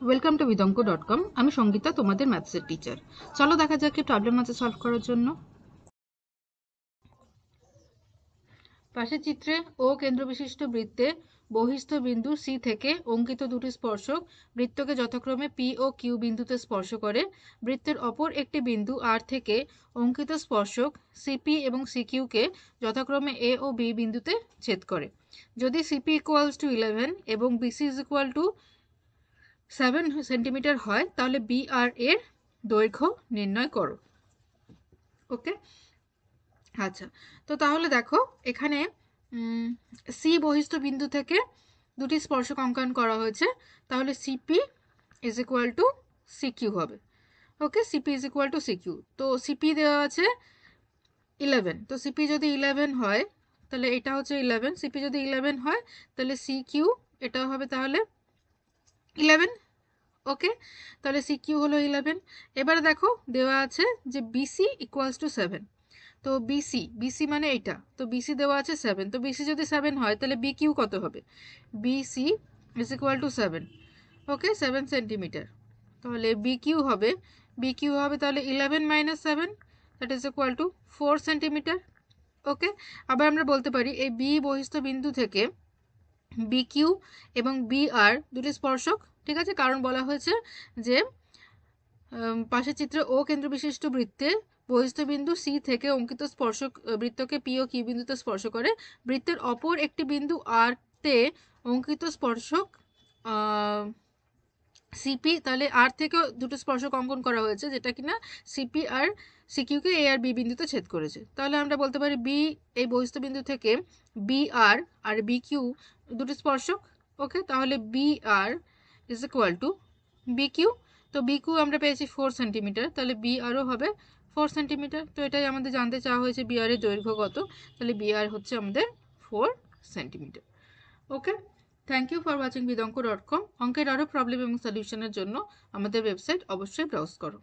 Welcome to বিদঙ্ক.com। আমি সঙ্গীতা, তোমাদের ম্যাথসের teacher. চলো দেখা যাক কি প্রবলেম আছে সলভ করার জন্য। পাশের চিত্রে ও কেন্দ্রবিশিষ্ট বৃত্তে বহিস্থ বিন্দু সি থেকে অঙ্কিত দুটি স্পর্শক বৃত্তকে যথাক্রমে পি ও কিউ বিন্দুতে স্পর্শ করে। বৃত্তের অপর একটি বিন্দু আর থেকে অঙ্কিত স্পর্শক সিপি এবং সিকিউকে যথাক্রমে এ ও বি বিন্দুতে ছেদ করে। যদি সিপি ইকুয়ালস টু 11 এবং BC is equal to 7 centimetre হয়, তাহলে বি আর এর দৈর্ঘ্য নির্ণয় করো। ওকে, আচ্ছা, তো তাহলে দেখো এখানে সি বহিস্থ বিন্দু থেকে দুটি স্পর্শক অঙ্কন করা হয়েছে, তাহলে CP is equal to CQ হবে। Okay, CP is equal to CQ. তো সিপি দেওয়া আছে 11, তো সিপি যদি 11 হয় তাহলে এটা হচ্ছে 11, সিপি যদি 11 হয় তাহলে সিকিউ এটা হবে তাহলে 11। ওকে, তাহলে সিকিউ হলো 11। এবারে দেখো দেওয়া আছে যে বিসি ইকুয়ালস টু 7, তো বিসি মানে এটা, তো বিসি দেওয়া আছে 7, তো বিসি যদি 7 হয় তাহলে বিকিউ কত হবে? BC is equal to 7। Okay, 7 centimetre, তাহলে বিকিউ হবে তাহলে 11 minus 7, that is equal to 4 centimetre. Okay, আবার আমরা বলতে পারি এই বি বহিস্থ বিন্দু থেকে বিকিউ এবং বিআর দুটি স্পর্শক, ঠিক আছে, কারণ বলা হয়েছে যে পাশের চিত্রে ও কেন্দ্র বিশিষ্ট বৃত্তে বহিস্থ বিন্দু সি থেকে অঙ্কিত স্পর্শক বৃত্তকে পি ও কিউ বিন্দুতে স্পর্শ করে। বৃত্তের অপর একটি বিন্দু আর তে অঙ্কিত স্পর্শক সিপি, তাহলে আর থেকেও দুটো স্পর্শক অঙ্কন করা হয়েছে যেটা কিনা সিপি আর সিকিউকে এ আর বি বিন্দুতে ছেদ করেছে। তাহলে আমরা বলতে পারি বি এই বহিস্থ বিন্দু থেকে বি আর বি কিউ দুটো স্পর্শক। ওকে, তাহলে B R is equal to B Q, তো বি কিউ আমরা পেয়েছি 4 সেন্টিমিটার, তাহলে বি আরও হবে 4 সেন্টিমিটার। তো এটাই আমাদের জানতে চাওয়া হয়েছে বি আর এর দৈর্ঘ্য কত, তাহলে বি আর হচ্ছে আমাদের 4 centimetre. Okay, thank you for watching বিদঙ্ক.com। অঙ্কের আরও প্রবলেম এবং সলিউশনের জন্য আমাদের ওয়েবসাইট অবশ্যই ব্রাউজ করো।